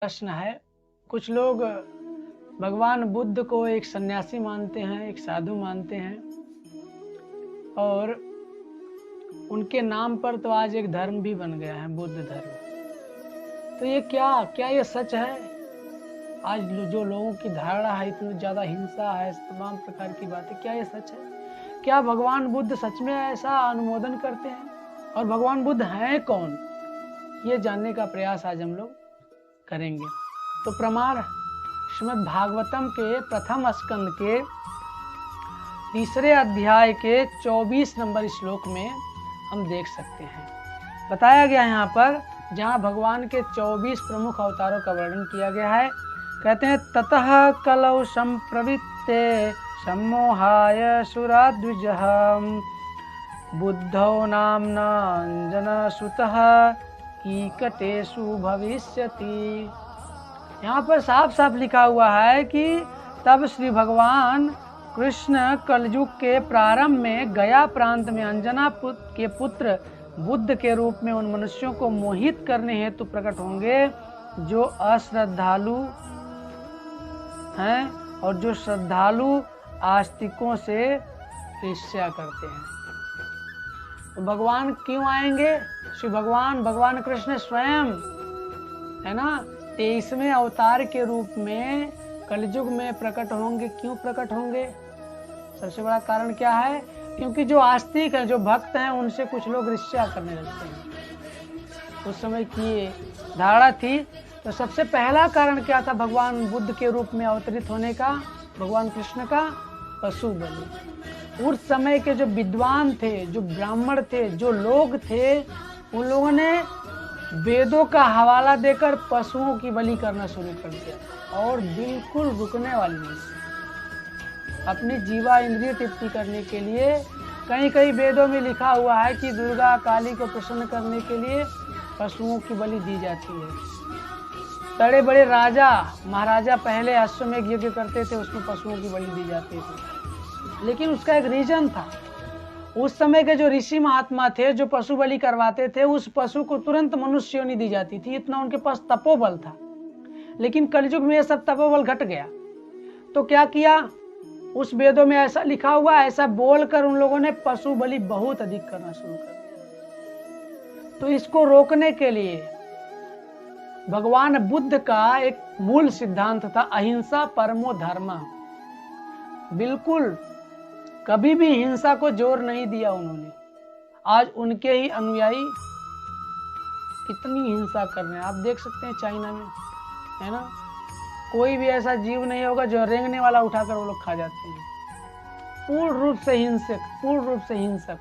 प्रश्न है। कुछ लोग भगवान बुद्ध को एक सन्यासी मानते हैं, एक साधु मानते हैं, और उनके नाम पर तो आज एक धर्म भी बन गया है, बुद्ध धर्म। तो ये क्या ये सच है? आज जो लोगों की धारणा है, इतनी ज्यादा हिंसा है, तमाम प्रकार की बातें, क्या ये सच है? क्या भगवान बुद्ध सच में ऐसा अनुमोदन करते हैं? और भगवान बुद्ध हैं कौन, ये जानने का प्रयास आज हम लोग करेंगे। तो प्रमाण श्रीमद् भागवतम के प्रथम स्कंद के तीसरे अध्याय के 24 नंबर श्लोक में हम देख सकते हैं। बताया गया यहाँ पर, जहाँ भगवान के 24 प्रमुख अवतारों का वर्णन किया गया है। कहते हैं, ततः कलौ संप्रवृत्ते सम्मोहाय सुराद्विजः बुद्धौ नाम्ना अंजनसुतः कीकटेषु भविष्यति। यहाँ पर साफ साफ लिखा हुआ है कि तब श्री भगवान कृष्ण कलयुग के प्रारंभ में गया प्रांत में अंजना के पुत्र बुद्ध के रूप में उन मनुष्यों को मोहित करने हेतु प्रकट होंगे जो अश्रद्धालु हैं और जो श्रद्धालु आस्तिकों से ईर्ष्या करते हैं। तो भगवान क्यों आएंगे? श्री भगवान कृष्ण स्वयं है ना, 23वें अवतार के रूप में कलयुग में प्रकट होंगे। क्यों प्रकट होंगे? सबसे बड़ा कारण क्या है? क्योंकि जो आस्तिक है, जो भक्त हैं, उनसे कुछ लोग ईर्ष्या करने लगते हैं। उस समय की धारणा थी। तो सबसे पहला कारण क्या था भगवान बुद्ध के रूप में अवतरित होने का, भगवान कृष्ण का? पशु बलि। उस समय के जो विद्वान थे, जो ब्राह्मण थे, जो लोग थे, उन लोगों ने वेदों का हवाला देकर पशुओं की बलि करना शुरू कर दिया, और बिल्कुल रुकने वाली नहीं। अपनी जीवा इंद्रिय तृप्ति करने के लिए कहीं कहीं वेदों में लिखा हुआ है कि दुर्गा काली को प्रसन्न करने के लिए पशुओं की बलि दी जाती है। बड़े बड़े राजा महाराजा पहले अश्वमेध यज्ञ करते थे, उसमें पशुओं की बलि दी जाती थी। लेकिन उसका एक रीजन था। उस समय के जो ऋषि महात्मा थे, जो पशु बलि करवाते थे, उस पशु को तुरंत मनुष्य योनि दी जाती थी, इतना उनके पास तपोबल था। लेकिन कलयुग में ये सब तपोबल घट गया। तो क्या किया? उस वेदों में ऐसा लिखा हुआ, ऐसा बोलकर उन लोगों ने पशु बलि बहुत अधिक करना शुरू कर दिया। तो इसको रोकने के लिए भगवान बुद्ध का एक मूल सिद्धांत था, अहिंसा परमो धर्म। बिल्कुल कभी भी हिंसा को जोर नहीं दिया उन्होंने। आज उनके ही अनुयायी कितनी हिंसा कर रहे हैं, आप देख सकते हैं चाइना में, है ना। कोई भी ऐसा जीव नहीं होगा जो रेंगने वाला उठाकर वो लोग खा जाते हैं। पूर्ण रूप से हिंसक।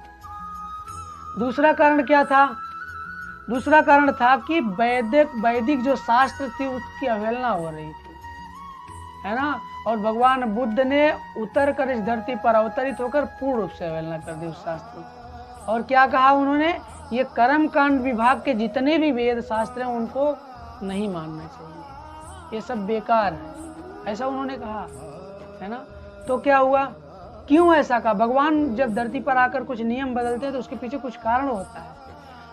दूसरा कारण क्या था? दूसरा कारण था कि वैदिक जो शास्त्र थी उसकी अवहेलना हो रही थी, है ना। और भगवान बुद्ध ने उतर कर इस धरती पर अवतरित होकर पूर्ण रूप से अवहेलना कर दी उस शास्त्र की। और क्या कहा उन्होंने? ये कर्म कांड विभाग के जितने भी वेद शास्त्र हैं उनको नहीं मानना चाहिए, ये सब बेकार है, ऐसा उन्होंने कहा, है ना। तो क्या हुआ? क्यों ऐसा कहा? भगवान जब धरती पर आकर कुछ नियम बदलते हैं तो उसके पीछे कुछ कारण होता है।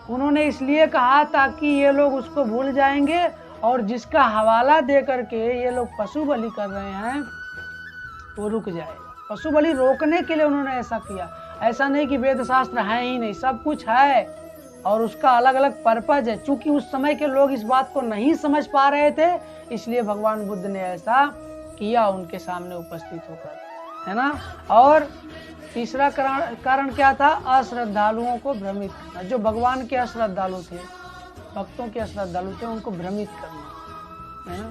उन्होंने इसलिए कहा ताकि ये लोग उसको भूल जाएंगे, और जिसका हवाला दे करके ये लोग पशु बलि कर रहे हैं वो रुक जाएगा। पशु बलि रोकने के लिए उन्होंने ऐसा किया। ऐसा नहीं कि वेद शास्त्र है ही नहीं, सब कुछ है और उसका अलग अलग पर्पज है। चूंकि उस समय के लोग इस बात को नहीं समझ पा रहे थे, इसलिए भगवान बुद्ध ने ऐसा किया उनके सामने उपस्थित होकर, है ना। और तीसरा कारण क्या था? अश्रद्धालुओं को भ्रमित करना। जो भगवान के अश्रद्धालु थे, भक्तों के अश्रद्धालु थे, उनको भ्रमित करना, है ना।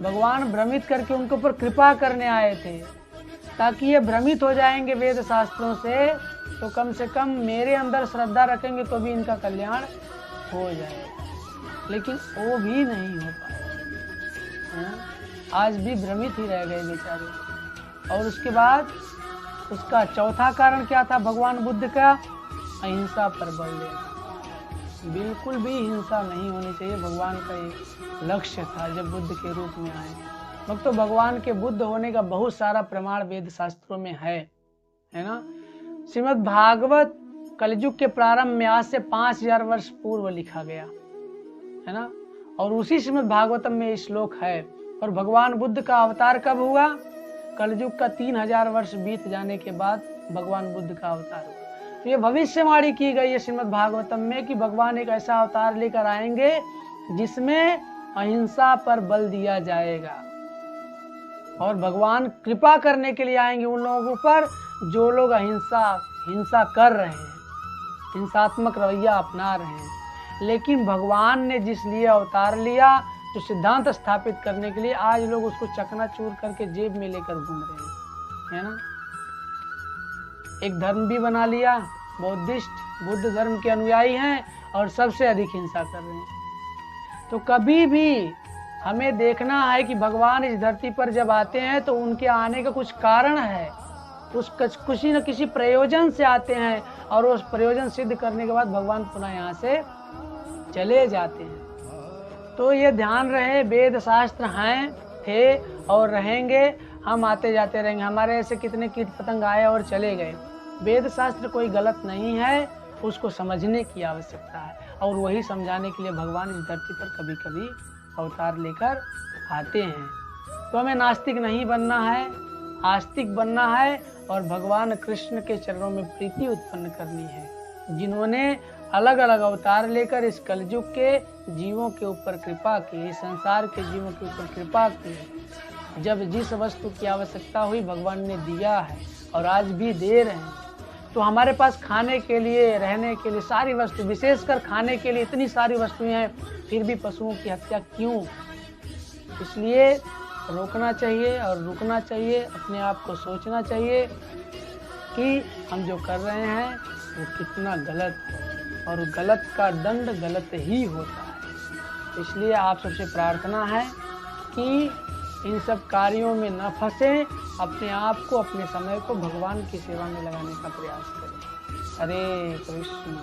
भगवान भ्रमित करके उनके ऊपर कृपा करने आए थे, ताकि ये भ्रमित हो जाएंगे वेद शास्त्रों से, तो कम से कम मेरे अंदर श्रद्धा रखेंगे तो भी इनका कल्याण हो जाएगा। लेकिन वो भी नहीं हो पाया, आज भी भ्रमित ही रह गए बेचारे। और उसके बाद उसका चौथा कारण क्या था भगवान बुद्ध का? अहिंसा पर बल देना। बिल्कुल भी हिंसा नहीं होनी चाहिए, भगवान का ये लक्ष्य था जब बुद्ध के रूप में आए। भक्तों, भगवान के बुद्ध होने का बहुत सारा प्रमाण वेद शास्त्रों में है ना। श्रीमद् भागवत कलयुग के प्रारंभ में आज से 5000 वर्ष पूर्व लिखा गया, है ना। और उसी श्रीमद् भागवतम में श्लोक है। और भगवान बुद्ध का अवतार कब हुआ? कलयुग का 3000 वर्ष बीत जाने के बाद भगवान बुद्ध का अवतार हुआ। तो ये भविष्यवाणी की गई है श्रीमद् भागवतम में कि भगवान एक ऐसा अवतार लेकर आएंगे जिसमें अहिंसा पर बल दिया जाएगा, और भगवान कृपा करने के लिए आएंगे उन लोगों पर जो लोग हिंसा कर रहे हैं, हिंसात्मक रवैया अपना रहे हैं। लेकिन भगवान ने जिस लिए अवतार लिया, जो सिद्धांत स्थापित करने के लिए, आज लोग उसको चकनाचूर करके जेब में लेकर घूम रहे हैं, है ना। एक धर्म भी बना लिया, बौद्धिस्ट बुद्ध धर्म के अनुयायी हैं और सबसे अधिक हिंसा कर रहे हैं। तो कभी भी हमें देखना है कि भगवान इस धरती पर जब आते हैं तो उनके आने का कुछ कारण है, किसी न किसी प्रयोजन से आते हैं, और उस प्रयोजन सिद्ध करने के बाद भगवान पुनः यहाँ से चले जाते हैं। तो ये ध्यान रहे, वेद शास्त्र हैं, थे और रहेंगे, हम आते जाते रहेंगे। हमारे ऐसे कितने कीट पतंग आए और चले गए। वेद शास्त्र कोई गलत नहीं है, उसको समझने की आवश्यकता है, और वही समझाने के लिए भगवान इस धरती पर कभी कभी अवतार लेकर आते हैं। तो हमें नास्तिक नहीं बनना है, आस्तिक बनना है, और भगवान कृष्ण के चरणों में प्रीति उत्पन्न करनी है, जिन्होंने अलग अलग अवतार लेकर इस कलयुग के जीवों के ऊपर कृपा की, इस संसार के जीवों के ऊपर कृपा की। जब जिस वस्तु की आवश्यकता हुई भगवान ने दिया है, और आज भी दे रहे हैं। तो हमारे पास खाने के लिए, रहने के लिए सारी वस्तु, विशेषकर खाने के लिए इतनी सारी वस्तुएं हैं, फिर भी पशुओं की हत्या क्यों? इसलिए रोकना चाहिए और रुकना चाहिए, अपने आप को सोचना चाहिए कि हम जो कर रहे हैं वो कितना गलत है, और गलत का दंड गलत ही होता है। इसलिए आप सबसे प्रार्थना है कि इन सब कार्यों में न फंसें, अपने आप को, अपने समय को भगवान की सेवा में लगाने का प्रयास करें। हरे कृष्ण।